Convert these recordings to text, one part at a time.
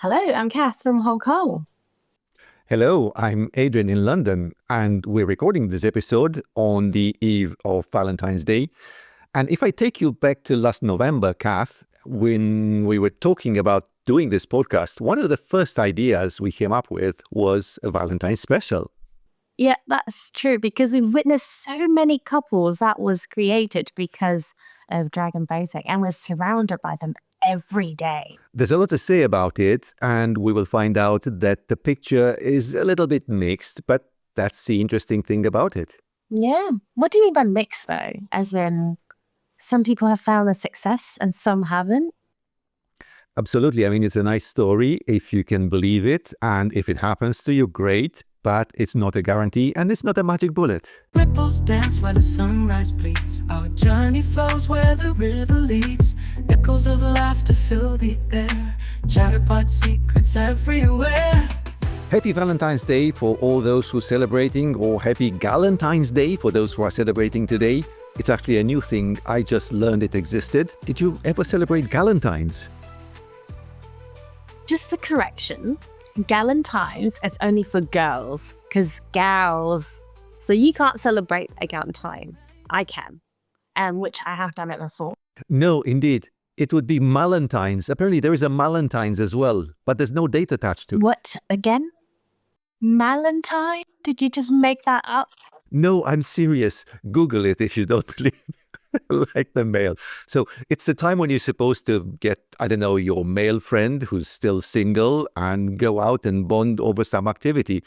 Hello, I'm Kath from Hong Kong. Hello, I'm Adrian in London, and we're recording this episode on the eve of Valentine's Day. And if I take you back to last November, Kath, when we were talking about doing this podcast, one of the first ideas we came up with was a Valentine's special. Yeah, that's true because we've witnessed so many couples that was created because of dragon boating, and we're surrounded by them every day. There's a lot to say about it, and we will find out that the picture is a little bit mixed, but that's the interesting thing about it. Yeah. What do you mean by mixed though? As in, some people have found the success and some haven't? Absolutely. I mean, it's a nice story if you can believe it, and if it happens to you, great, but it's not a guarantee and it's not a magic bullet. Ripples dance where the sunrise bleeds. Our journey flows where the river leads. Echoes of laughter fill the air. Chatterpot secrets everywhere. Happy Valentine's Day for all those who are celebrating, or happy Galentine's Day for those who are celebrating today. It's actually a new thing. I just learned it existed. Did you ever celebrate Galentine's? Just a correction. Galentine's is only for girls, because gals. So you can't celebrate a Galentine. I can, which I have done it before. No, indeed. It would be Malentine's. Apparently there is a Malentine's as well, but there's no date attached to it. What, again? Malentine? Did you just make that up? No, I'm serious. Google it if you don't believe. Like the mail. So it's the time when you're supposed to get, I don't know, your male friend who's still single and go out and bond over some activity.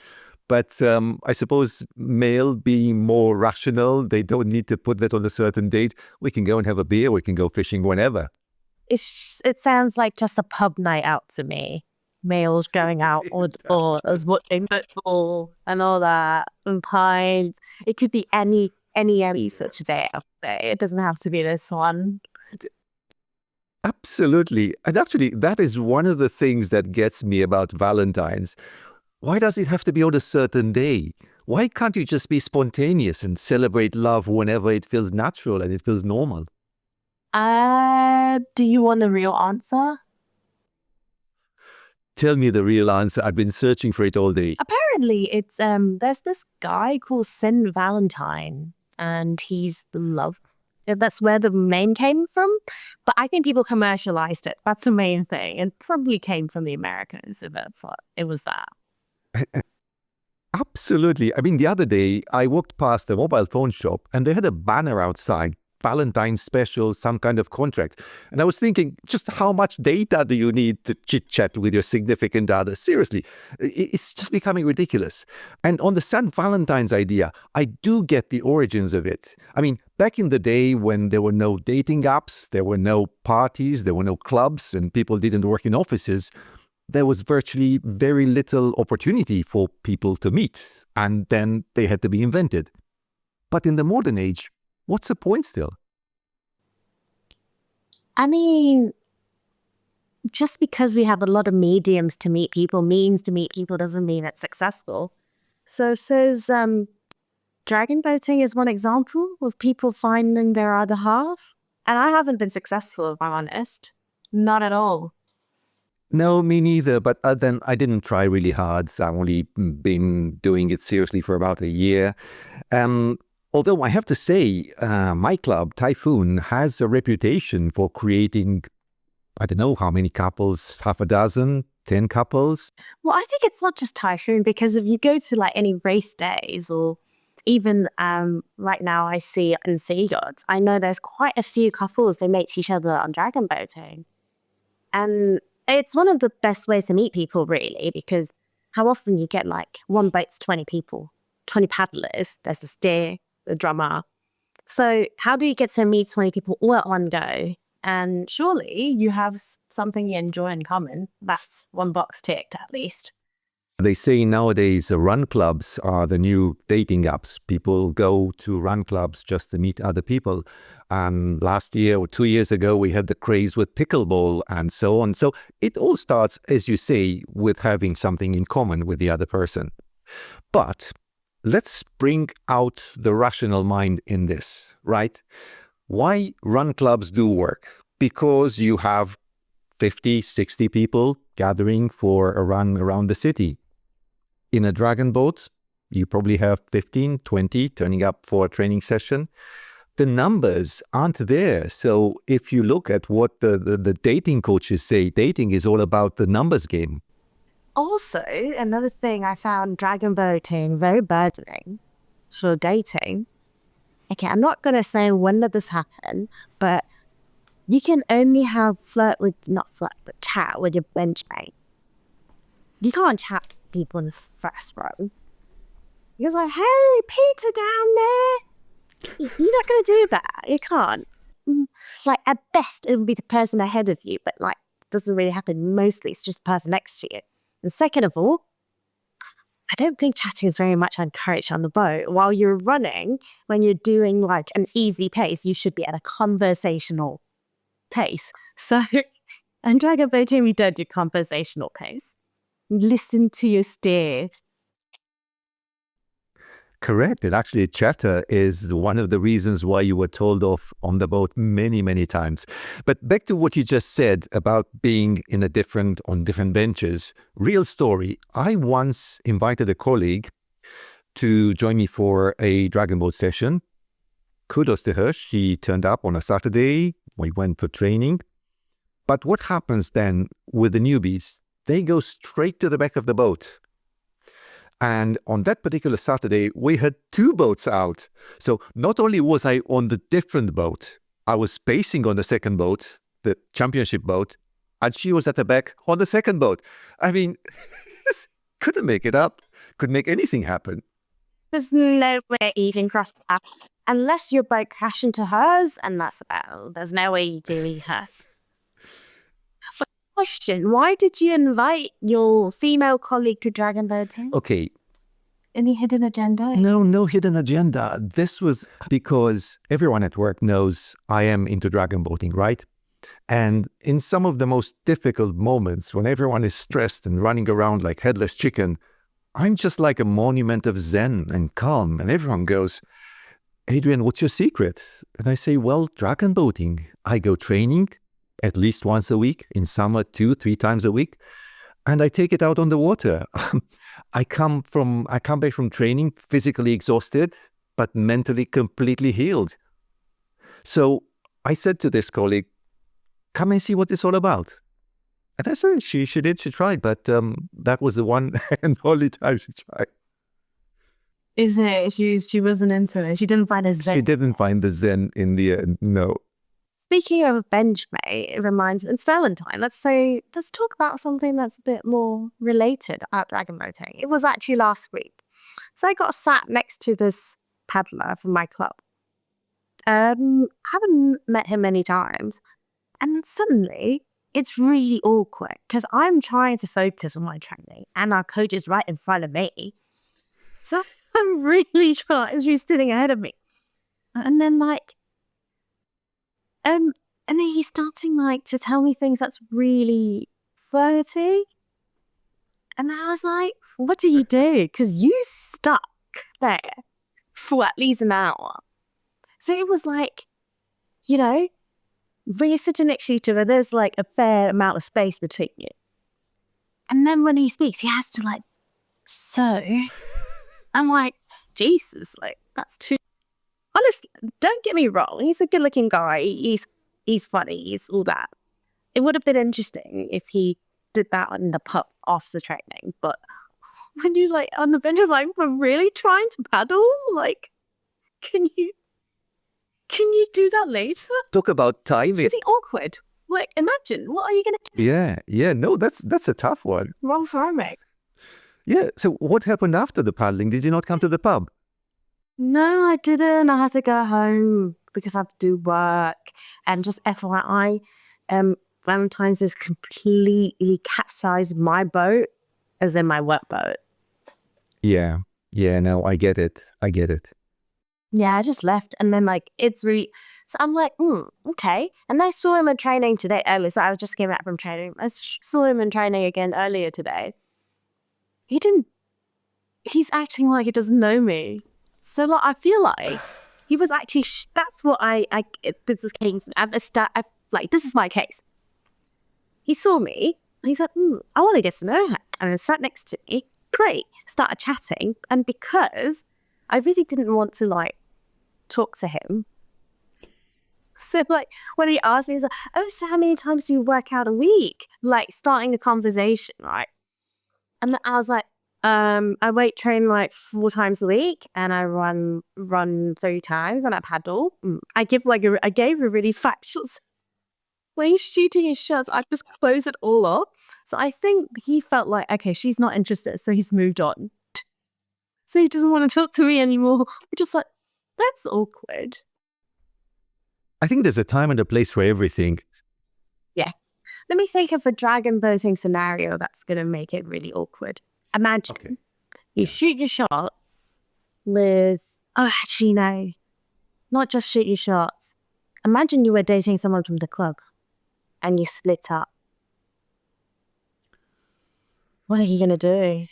But I suppose male being more rational, they don't need to put that on a certain date. We can go and have a beer. We can go fishing whenever. It sounds like just a pub night out to me. Males going out or as watching football and all that and pints. It could be any such a day out there. It doesn't have to be this one. Absolutely. And actually, that is one of the things that gets me about Valentine's. Why does it have to be on a certain day? Why can't you just be spontaneous and celebrate love whenever it feels natural and it feels normal? Do you want the real answer? Tell me the real answer. I've been searching for it all day. Apparently, it's there's this guy called Saint Valentine, and he's love. That's where the name came from. But I think people commercialized it. That's the main thing. It probably came from the Americans. So that's what it was that. Absolutely. I mean, the other day, I walked past a mobile phone shop and they had a banner outside, Valentine's special, some kind of contract. And I was thinking, just how much data do you need to chit-chat with your significant other? Seriously, it's just becoming ridiculous. And on the St. Valentine's idea, I do get the origins of it. I mean, back in the day when there were no dating apps, there were no parties, there were no clubs, and people didn't work in offices, there was virtually very little opportunity for people to meet. And then they had to be invented. But in the modern age, what's the point still? I mean, just because we have a lot of mediums to meet people doesn't mean it's successful. So it says dragon boating is one example of people finding their other half. And I haven't been successful, if I'm honest. Not at all. No, me neither. But then I didn't try really hard. I've only been doing it seriously for about a year. Although I have to say, my club, Typhoon, has a reputation for creating, I don't know how many couples, half a dozen, 10 couples. Well, I think it's not just Typhoon, because if you go to like any race days or even right now I see in sea yachts, I know there's quite a few couples, they meet each other on dragon boating. And it's one of the best ways to meet people, really, because how often you get like one boat's 20 people, 20 paddlers, there's the steer, the drummer. So how do you get to meet 20 people all at one go? And surely you have something you enjoy in common. That's one box ticked, at least. They say nowadays run clubs are the new dating apps. People go to run clubs just to meet other people. Last year or 2 years ago, we had the craze with pickleball and so on. So it all starts, as you say, with having something in common with the other person. But let's bring out the rational mind in this, right? Why run clubs do work? Because you have 50, 60 people gathering for a run around the city. In a dragon boat, you probably have 15, 20 turning up for a training session. The numbers aren't there. So if you look at what the dating coaches say, dating is all about the numbers game. Also, another thing I found dragon boating very burdening for dating. Okay, I'm not going to say when did this happen, but you can only have chat with your benchmate. You can't chat with people in the first row. You're like, hey, Peter down there. You're not going to do that. You can't. Like, at best, it would be the person ahead of you, but like, it doesn't really happen. Mostly, it's just the person next to you. And second of all, I don't think chatting is very much encouraged on the boat. While you're running, when you're doing like an easy pace, you should be at a conversational pace. So, and dragon boating, we don't do conversational pace. Listen to your steer. Correct. And actually, chatter is one of the reasons why you were told off on the boat many, many times. But back to what you just said about being on different benches. Real story. I once invited a colleague to join me for a dragon boat session. Kudos to her. She turned up on a Saturday. We went for training. But what happens then with the newbies? They go straight to the back of the boat. And on that particular Saturday, we had 2 boats out. So not only was I on the different boat, I was pacing on the second boat, the championship boat, and she was at the back on the second boat. I mean, couldn't make it up. Couldn't make anything happen. There's no way you can cross that unless your boat crashed into hers, and that's about. There's no way you do leave her. Question, why did you invite your female colleague to dragon boating? Okay. Any hidden agenda? No hidden agenda. This was because everyone at work knows I am into dragon boating, right? And in some of the most difficult moments, when everyone is stressed and running around like headless chicken, I'm just like a monument of zen and calm. And everyone goes, Adrian, what's your secret? And I say, well, dragon boating. I go training at least once a week, in summer 2-3 times a week, and I take it out on the water. I come back from training physically exhausted, but mentally completely healed. So I said to this colleague, come and see what it's all about. And I said, she tried, but that was the one and only time she tried. Is it? She wasn't into it. She didn't find a zen. She didn't find the zen in the end, no. Speaking of benchmate, it reminds it's Valentine. Let's talk about something that's a bit more related about dragon boating. It was actually last week. So I got sat next to this paddler from my club. Haven't met him many times. And suddenly it's really awkward because I'm trying to focus on my training and our coach is right in front of me. So I'm really trying. She's sitting ahead of me. And then and then he's starting to tell me things that's really flirty. And I was like, what do you do? Because you stuck there for at least an hour. So it was like, when you're sitting next to each other, there's like a fair amount of space between you. And then when he speaks, he has to so. I'm like, Jesus, that's too. Honestly, don't get me wrong. He's a good-looking guy. He's funny. He's all that. It would have been interesting if he did that in the pub after training. But when you're on the bench, I'm like, we're really trying to paddle. Can you do that later? Talk about timing. Is it awkward? Imagine, what are you gonna do? Yeah. No, that's a tough one. Wrong for mate. Yeah. So what happened after the paddling? Did you not come to the pub? No, I didn't. I had to go home because I have to do work. And just FYI, Valentine's has completely capsized my boat, as in my work boat. Yeah. No, I get it. Yeah, I just left. And then it's really, so I'm like, okay. And I saw him in training today earlier. So I was just came back from training. I saw him in training again earlier today. He's acting like he doesn't know me. So I feel like he was actually, this is case. This is my case. he saw me and he's like, I want to get to know her. And then sat next to me. Great. Started chatting. And because I really didn't want to like talk to him. So like when he asked me, he's like, oh, so how many times do you work out a week? Like starting a conversation, right? And then I was like, I weight train like 4 times a week and I run 3 times and I paddle. I gave a really factual. When he's shooting his shots, I just close it all up. So I think he felt like, okay, she's not interested, so he's moved on. So he doesn't want to talk to me anymore. We're just like, that's awkward. I think there's a time and a place for everything. Yeah. Let me think of a dragon boating scenario that's going to make it really awkward. Imagine you shoot your shot with, actually, no, not just shoot your shots. Imagine you were dating someone from the club and you split up. What are you going to do?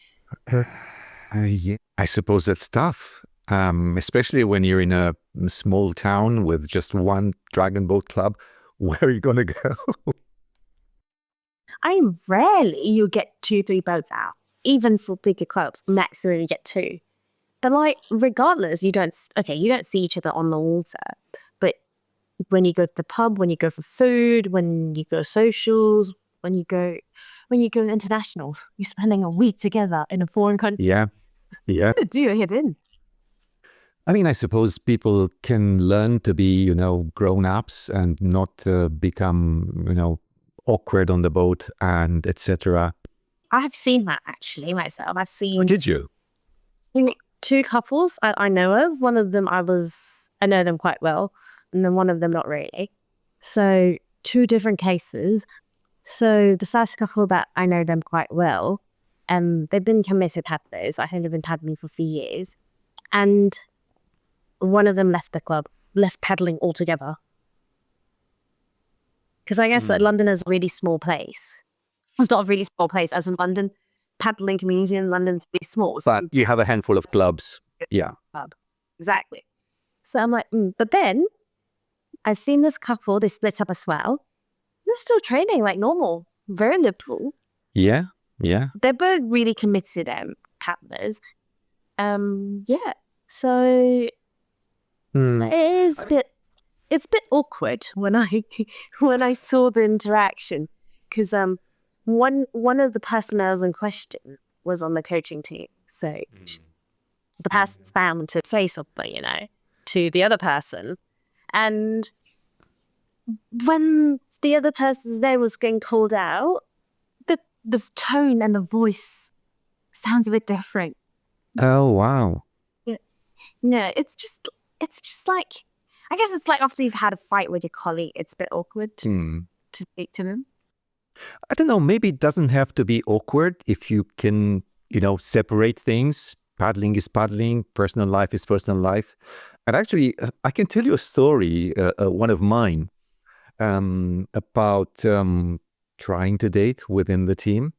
Yeah. I suppose that's tough, especially when you're in a small town with just one dragon boat club. Where are you going to go? I mean, rarely you get 2-3 boats out. Even for bigger clubs, maximum you get 2. But like, regardless, you don't see each other on the water. But when you go to the pub, when you go for food, when you go socials, when you go internationals, you're spending a week together in a foreign country. Yeah. What do you get in? I mean, I suppose people can learn to be, grown-ups and not become, awkward on the boat and etc. I've seen that actually myself. I've seen. Did you? 2 couples I know of. One of them I know them quite well, and then one of them not really. So 2 different cases. So the first couple that I know them quite well, they've been committed paddlers. I think they've been paddling for a few years, and one of them left the club, left paddling altogether. Because I guess that London is a really small place. It's not a really small place, as in London. Paddling community in London is really small. So But you have a handful of clubs. Yeah. Exactly. So I'm like, but then I've seen this couple, they split up as well. They're still training like normal, very Liverpool. Yeah. They're both really committed paddlers. Yeah. So it's a bit awkward when I saw the interaction, because one of the personnel in question was on the coaching team. So the person's bound to say something, to the other person. And when the other person's name was getting called out, the tone and the voice sounds a bit different. Oh, wow. No, it's just like, I guess it's like after you've had a fight with your colleague, it's a bit awkward to speak to them. I don't know, maybe it doesn't have to be awkward if you can, separate things. Paddling is paddling, personal life is personal life. And actually, I can tell you a story, one of mine, about trying to date within the team.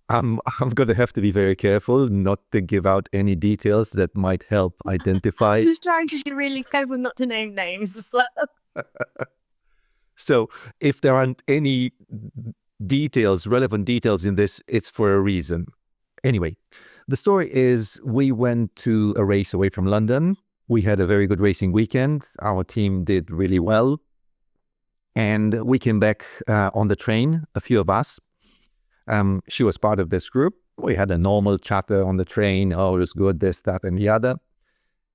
I'm going to have to be very careful not to give out any details that might help identify. Just trying to be really careful not to name names as well. So if there aren't any relevant details in this, it's for a reason. Anyway, the story is we went to a race away from London. We had a very good racing weekend. Our team did really well. And we came back on the train, a few of us. She was part of this group. We had a normal chatter on the train. Oh, it was good, this, that, and the other.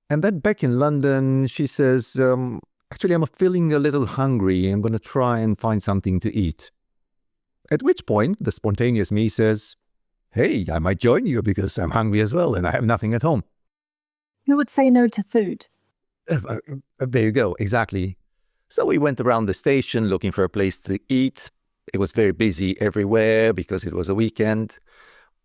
And then back in London, she says, actually, I'm feeling a little hungry. I'm going to try and find something to eat. At which point, the spontaneous me says, hey, I might join you because I'm hungry as well and I have nothing at home. Who would say no to food? There you go, exactly. So we went around the station looking for a place to eat. It was very busy everywhere because it was a weekend.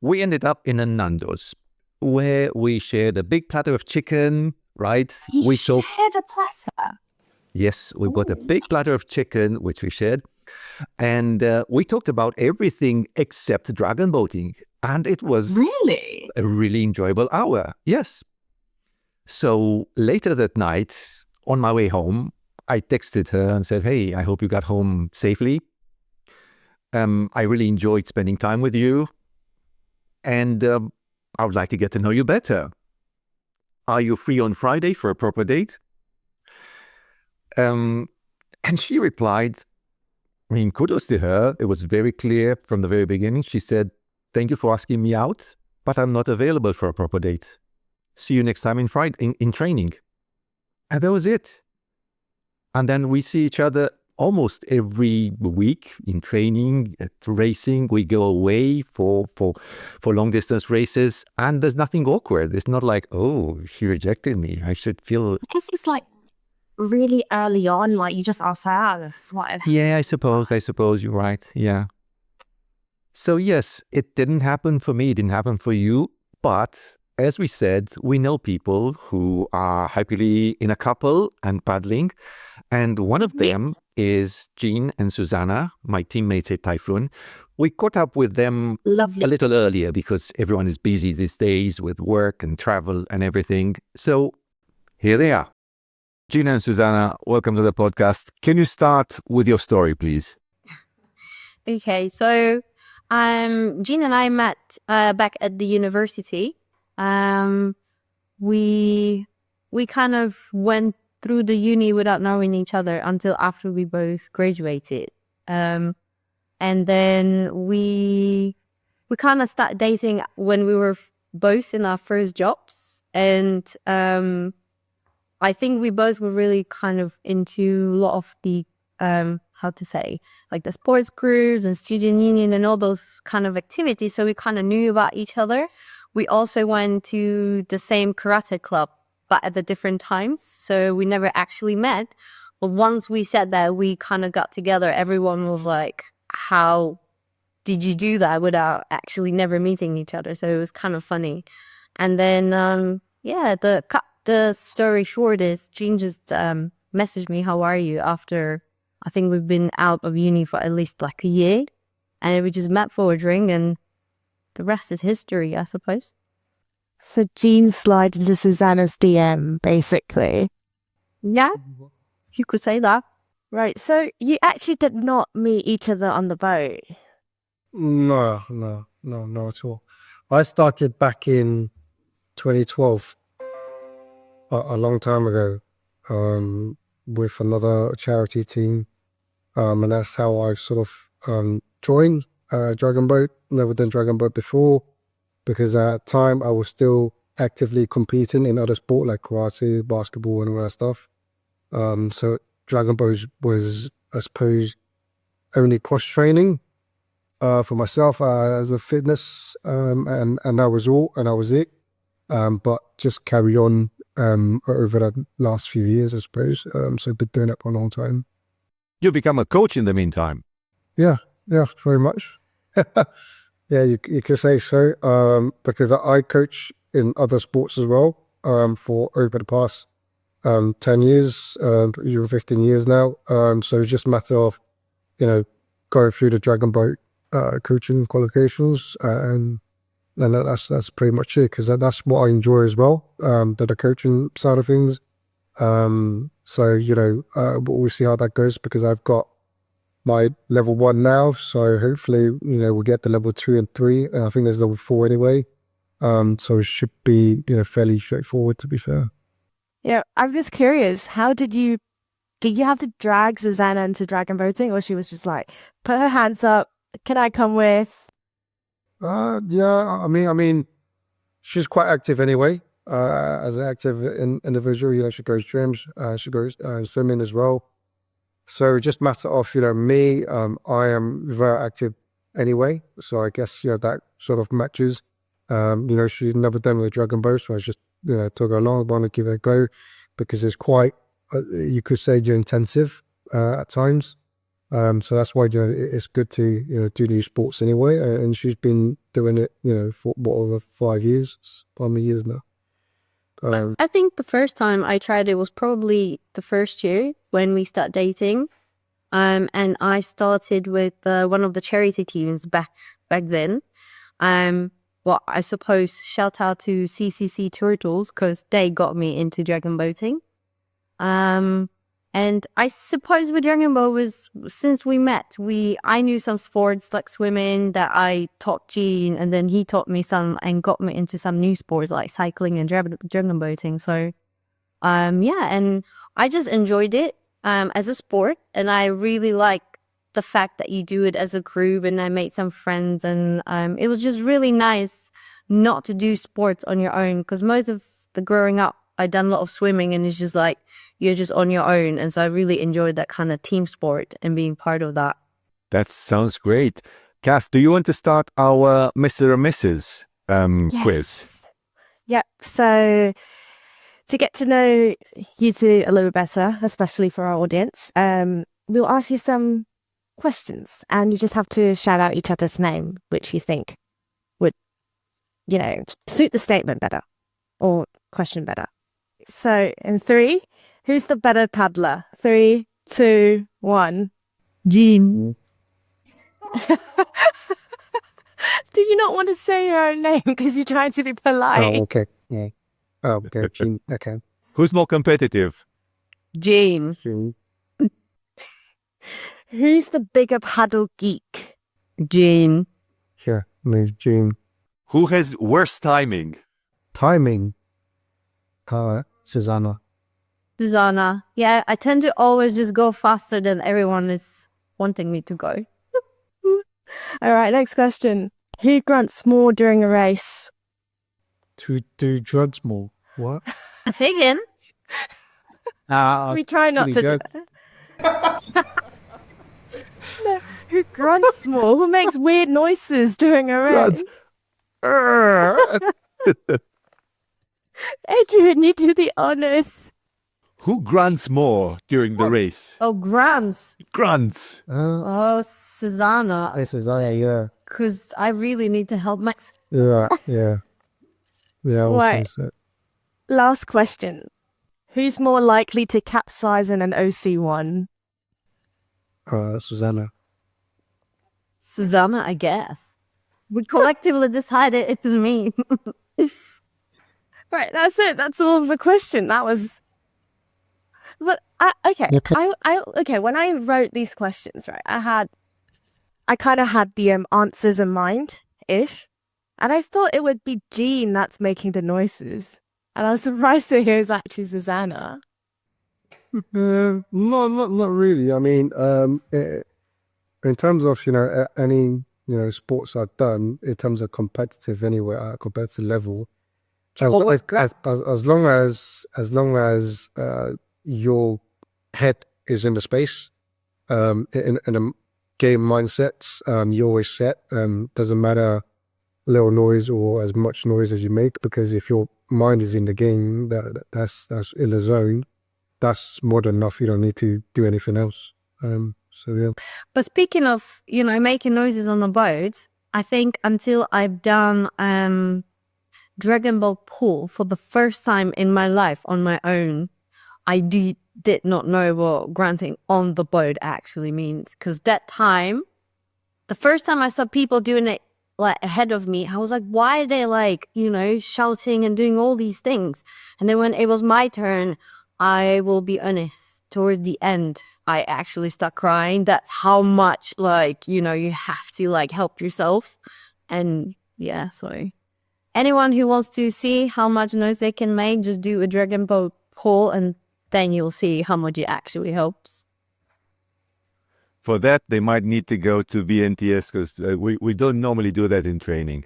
We ended up in a Nando's where we shared a big platter of chicken, right? We shared a platter? Yes, we got a big platter of chicken, which we shared. And we talked about everything except dragon boating. And it was really a really enjoyable hour. Yes. So later that night, on my way home, I texted her and said, hey, I hope you got home safely. I really enjoyed spending time with you, and I would like to get to know you better. Are you free on Friday for a proper date? And she replied, I mean, kudos to her. It was very clear from the very beginning. She said, thank you for asking me out, but I'm not available for a proper date. See you next time in training. And that was it. And then we see each other almost every week in training, at racing. We go away for long distance races, and there's nothing awkward. It's not like, oh, she rejected me. I should feel. I guess it's like really early on, like you just ask her out. That's what. Yeah, I suppose you're right. Yeah. So yes, it didn't happen for me. It didn't happen for you. But as we said, we know people who are happily in a couple and paddling. And one of them is Jean and Susanna, my teammates at Typhoon. We caught up with them Lovely. a little earlier because everyone is busy these days with work and travel and everything. So here they are. Jean and Susanna, welcome to the podcast. Can you start with your story, please? Okay, so Jean and I met back at the university. We kind of went through the uni without knowing each other until after we both graduated. And then we kind of started dating when we were both in our first jobs. And I think we both were really kind of into a lot of the, how to say, like the sports groups and student union and all those kind of activities. So we kind of knew about each other. We also went to the same karate club, but at the different times. So we never actually met. But once we said that, we kind of got together. Everyone was like, how did you do that without actually never meeting each other? So it was kind of funny. And then, yeah, the story short is Jean just messaged me, how are you? After I think we've been out of uni for at least like a year. And we just met for a drink and the rest is history, I suppose. So Jean slid into Susanna's DM, basically. Yeah, you could say that. Right. So you actually did not meet each other on the boat. No, not at all. I started back in 2012, a long time ago, with another charity team, and that's how I sort of joined Dragon Boat. Never done Dragon Boat before, because at that time I was still actively competing in other sport like karate, basketball, and all that stuff. So Dragon Boat was, I suppose, only cross training for myself as a fitness, and that was all, and that was it. But just carry on over the last few years, I suppose. So I've been doing it for a long time. You become a coach in the meantime. Yeah, very much. Yeah, you could say so. Because I coach in other sports as well. For over the past 10 years, over 15 years now. So it's just a matter of, going through the Dragon Boat coaching qualifications, and that's pretty much it, because that's what I enjoy as well, the coaching side of things. So we'll see how that goes, because I've got my level 1 now, so hopefully we'll get the level 2 and 3, and I think there's level 4 anyway. So it should be fairly straightforward, to be fair. Yeah, I'm just curious. How did you have to drag Susanna into dragon boating, or she was just like, put her hands up, can I come with? Yeah, I mean, she's quite active anyway. As an active individual, she goes gyms, she goes swimming as well. So it just matter of me. I am very active anyway, so I guess that sort of matches. She's never done with a dragon boat, so I just took her along. I want to give it a go, because it's quite, you could say, intensive at times. So that's why it's good to do new sports anyway. And she's been doing it for over 5 years, 5 years now. I think the first time I tried it was probably the first year when we started dating. And I started with one of the charity teams back then. Well, I suppose shout out to CCC Turtles, because they got me into dragon boating. And I suppose with Dragon Ball was since we met, I knew some sports like swimming that I taught Gene, and then he taught me some and got me into some new sports like cycling and dragon boating. So yeah, and I just enjoyed it as a sport, and I really like the fact that you do it as a group, and I made some friends, and it was just really nice not to do sports on your own, because most of the growing up I done a lot of swimming, and it's just like you're just on your own, and so I really enjoyed that kind of team sport and being part of that. That sounds great. Kath, do you want to start our Mr. and Mrs. quiz? Yeah. So to get to know you two a little better, especially for our audience, we'll ask you some questions, and you just have to shout out each other's name, which you think would, suit the statement better or question better. So in 3, who's the better paddler? 3, 2, 1. Gene. Do you not want to say your own name because you're trying to be polite? Oh, okay. Yeah. Oh, okay. Gene. Okay. Who's more competitive? Gene. Gene. Who's the bigger paddle geek? Gene. Yeah. No, Gene. Who has worse timing? Timing. Susanna. Susanna. Yeah, I tend to always just go faster than everyone is wanting me to go. All right, next question. Who grunts more during a race? To do drugs more. What? Thinking. We try not to. joke. No, who grunts more? Who makes weird noises during a race? Adrian, you do the honors. Who grunts more during the race? Oh, grunts. Grunts. Oh, Susanna. Susanna, yeah. Because I really need to help Max. Yeah, yeah. Yeah, I was Right. gonna say. Last question. Who's more likely to capsize in an OC1? Susanna. Susanna, I guess. We collectively decided it was me. Right, that's it. That's all of the question. That was. But okay, okay. When I wrote these questions, right, I kind of had the answers in mind, ish, and I thought it would be Jean that's making the noises, and I was surprised to hear it's actually Susanna. Not really. I mean, in terms of any sports I've done, in terms of competitive anyway, at a competitive level, as long as your head is in the space, in a game mindset, you're always set. Doesn't matter little noise or as much noise as you make, because if your mind is in the game, that's in the zone, that's more than enough. You don't need to do anything else. So yeah. But speaking of, making noises on the boat, I think until I've done Dragon Ball pool for the first time in my life on my own, I did not know what grunting on the boat actually means. Because that time, the first time I saw people doing it like ahead of me, I was like, why are they shouting and doing all these things? And then when it was my turn, I will be honest, towards the end, I actually start crying. That's how much you have to help yourself. And yeah, so anyone who wants to see how much noise they can make, just do a Dragon Ball poll, and then you'll see how much it actually helps. For that, they might need to go to BNTS, because we don't normally do that in training.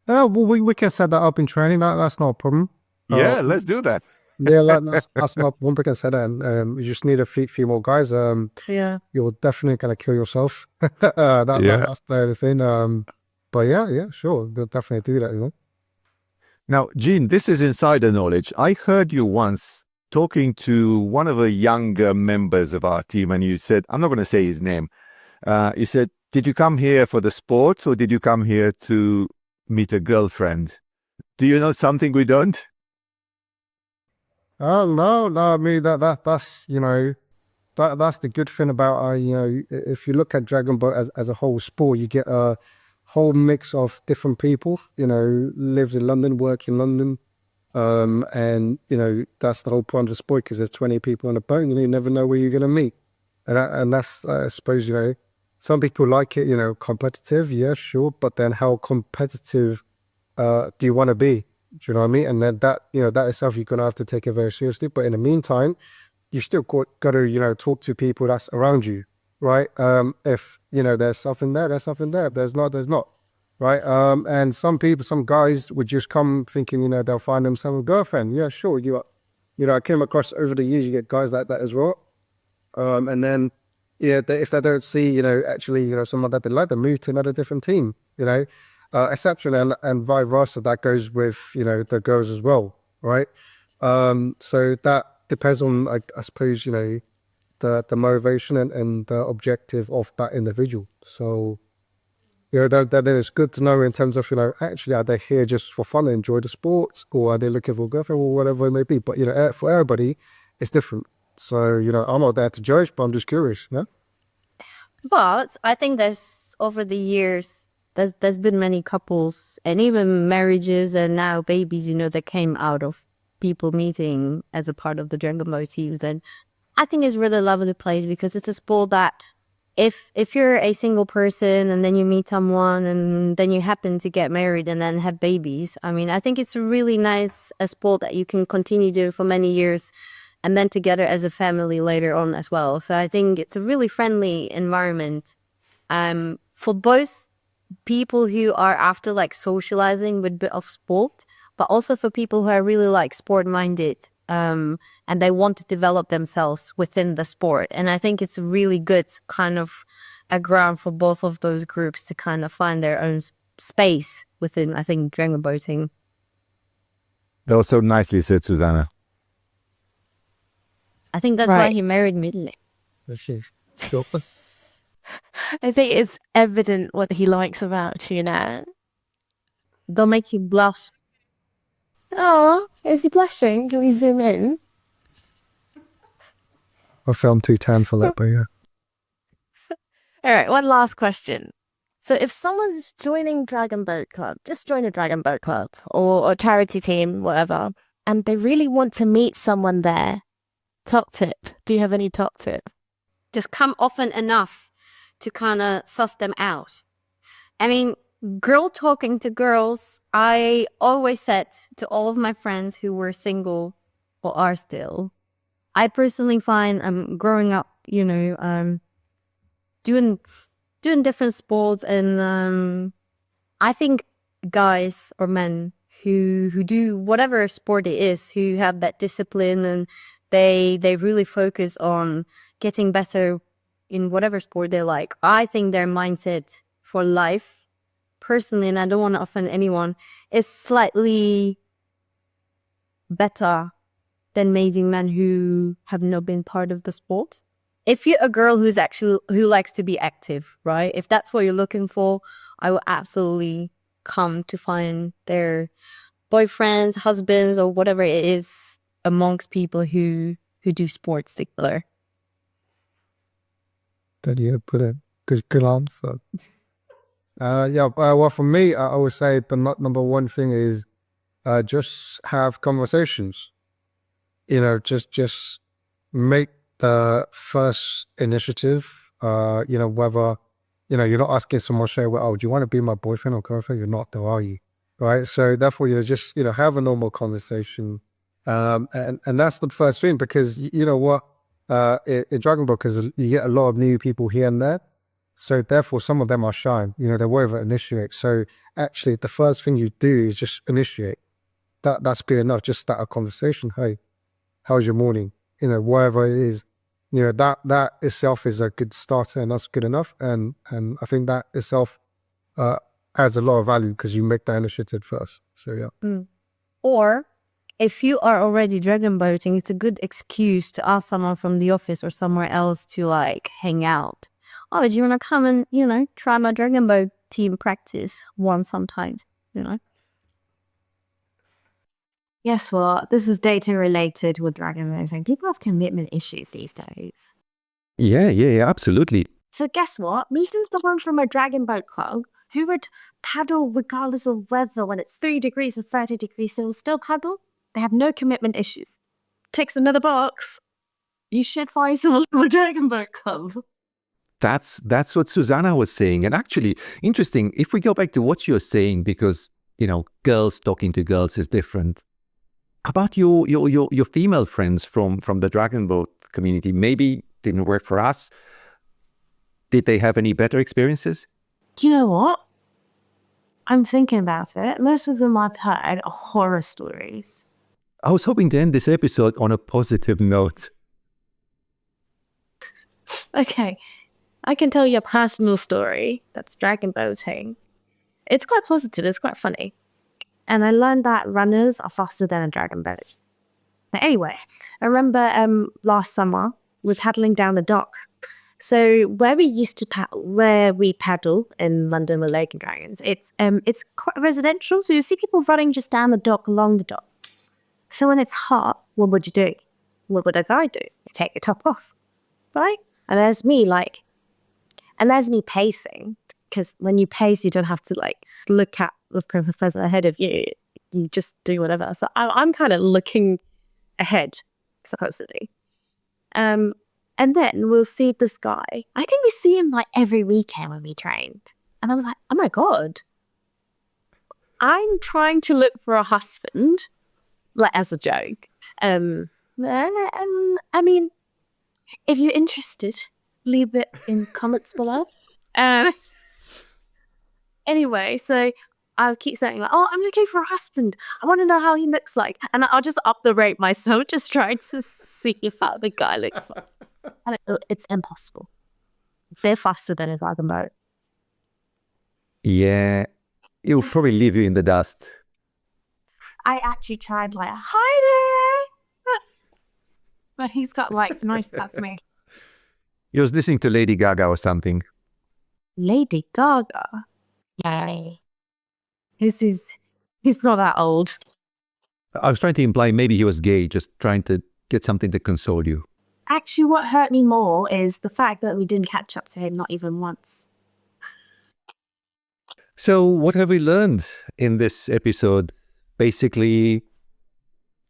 Well, we can set that up in training. That's not a problem. Yeah, let's do that. Yeah, that's not one. We can set that. And you just need a few more guys. Yeah. You're definitely gonna kill yourself. That's the only thing. But yeah, sure, they'll definitely do that. Now, Jean, this is insider knowledge. I heard you once talking to one of the younger members of our team, and you said, I'm not going to say his name. You said, did you come here for the sport, or did you come here to meet a girlfriend? Do you know something we don't? No. I mean that's that's the good thing about if you look at Dragon Ball as a whole sport, you get a whole mix of different people. Lives in London, work in London. And that's the whole point of the sport, because there's 20 people on a boat and you never know where you're going to meet. And that's, I suppose, some people like it, competitive, yeah, sure. But then how competitive do you want to be? Do you know what I mean? And then that itself, you're going to have to take it very seriously. But in the meantime, you still got to, talk to people that's around you, right? If, there's something there, there's something there. If there's not, there's not, right? And some guys would just come thinking, they'll find themselves a girlfriend. Yeah, sure. I came across over the years, you get guys like that as well. And then, if they don't see, actually, someone that they like, they move to another different team, exceptionally, and vice versa. That goes with, the girls as well, right? So that depends on, I suppose, the motivation and the objective of that individual. So, that it's good to know in terms of, actually, are they here just for fun and enjoy the sports, or are they looking for a girlfriend, or whatever it may be? But, for everybody, it's different. So, I'm not there to judge, but I'm just curious, But I think there's, over the years, there's been many couples and even marriages and now babies, that came out of people meeting as a part of the Dragon Boat teams. And I think it's really lovely place, because it's a sport that if you're a single person and then you meet someone and then you happen to get married and then have babies, I mean, I think it's a really nice a sport that you can continue doing for many years and then together as a family later on as well. So I think it's a really friendly environment for both people who are after like socializing with a bit of sport, but also for people who are really like sport minded and they want to develop themselves within the sport. And I think it's a really good kind of a ground for both of those groups to kind of find their own space within, I think, dragon boating. That was so nicely said, Susanna. I think that's why he married Midley. Sure. I think it's evident what he likes about you now. Don't make you blush. Oh, is he blushing? Can we zoom in? I feel I'm too tan for that, but yeah. All right, one last question. So if someone's joining Dragon Boat Club, just join a Dragon Boat Club or a charity team, whatever, and they really want to meet someone there, top tip. Do you have any top tip? Just come often enough to kind of suss them out. I mean, girl talking to girls, I always said to all of my friends who were single or are still, I personally find growing up, doing different sports, and I think guys or men who do whatever sport it is, who have that discipline and they really focus on getting better in whatever sport they like. I think their mindset for life, personally, and I don't want to offend anyone, is slightly better than maybe men who have not been part of the sport. If you're a girl who likes to be active, right? If that's what you're looking for, I will absolutely come to find their boyfriends, husbands, or whatever it is amongst people who do sports together. That you put a good answer. Well, for me, I would say the number one thing is just have conversations. Just make the first initiative. Whether you're not asking someone straight away, oh, do you want to be my boyfriend or girlfriend? You're not, though, are you? Right. So therefore, just have a normal conversation, and that's the first thing, because you know what, in Dragon Ball, because you get a lot of new people here and there. So therefore, some of them are shy. They won't even initiate. So actually, the first thing you do is just initiate. That's good enough. Just start a conversation. Hey, how's your morning? Whatever it is. That itself is a good starter, and that's good enough. And I think that itself adds a lot of value, because you make that initiative first. So yeah. Or if you are already dragon boating, it's a good excuse to ask someone from the office or somewhere else to like hang out. Oh, do you want to come and, try my dragon boat team practice one sometimes, Guess what? This is data related with dragon boating. People have commitment issues these days. Yeah, absolutely. So guess what? Meeting someone from a dragon boat club who would paddle regardless of weather. When it's 3 degrees or 30 degrees, they will still paddle. They have no commitment issues. Ticks another box. You should find someone from a dragon boat club. That's what Susanna was saying. And actually, interesting, if we go back to what you're saying, because, girls talking to girls is different. About your female friends from the dragon boat community, maybe didn't work for us. Did they have any better experiences? Do you know what? I'm thinking about it. Most of them I've heard are horror stories. I was hoping to end this episode on a positive note. Okay, I can tell you a personal story that's dragon boating. It's quite positive, it's quite funny. And I learned that runners are faster than a dragon boat. But anyway, I remember last summer, we're paddling down the dock. So where we paddle in London with Lake and Dragons, it's quite residential. So you see people running just down the dock, along the dock. So when it's hot, what would you do? What would a guy do? You take your top off, right? And there's me pacing, because when you pace, you don't have to look at the person ahead of you. You just do whatever. So I'm kind of looking ahead, supposedly. And then we'll see this guy. I think we see him every weekend when we train. And I was like, oh my God. I'm trying to look for a husband, as a joke. I mean, if you're interested, leave it in comments below. Anyway, so I'll keep saying I'm looking for a husband. I want to know how he looks like. And I'll just up the rate myself, just trying to see how the guy looks like. And it's impossible. They're faster than a dragon boat. Yeah, it'll probably leave you in the dust. I actually tried hi there. But he's got nice, that's me. He was listening to Lady Gaga or something. Lady Gaga? Yeah. He's not that old. I was trying to imply maybe he was gay, just trying to get something to console you. Actually, what hurt me more is the fact that we didn't catch up to him, not even once. So what have we learned in this episode? Basically,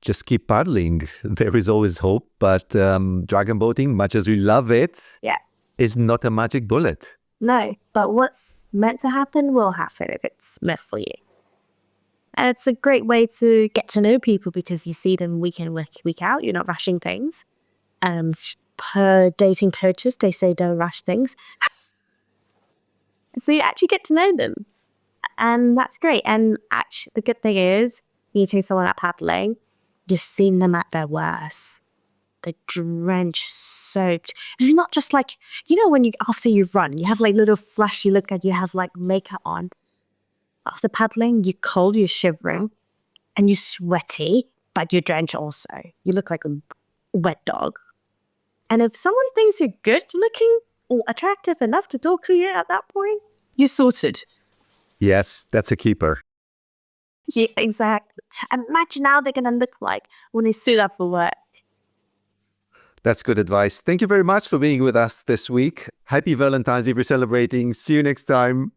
just keep paddling. There is always hope, but dragon boating, much as we love it, is not a magic bullet. No, but what's meant to happen will happen if it's meant for you. And it's a great way to get to know people because you see them week in, week out. You're not rushing things. Per dating coaches, they say don't rush things. So you actually get to know them. And that's great. And actually, the good thing is, meeting someone out paddling, you've seen them at their worst. They're drenched, soaked. It's not just when after you run, you have little flashy look and you have makeup on. After paddling, you're cold, you're shivering, and you're sweaty, but you're drenched also. You look like a wet dog. And if someone thinks you're good looking or attractive enough to talk to you at that point, you're sorted. Yes, that's a keeper. Yeah, exactly. Imagine how they're going to look like when they suit up for work. That's good advice. Thank you very much for being with us this week. Happy Valentine's if you're celebrating. See you next time.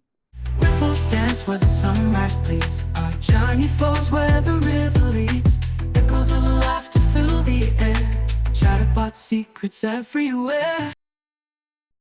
Ripples dance where the sunrise bleeds. Our journey flows where the river leads. Echoes of laughter fill the air. Chatterbox secrets everywhere.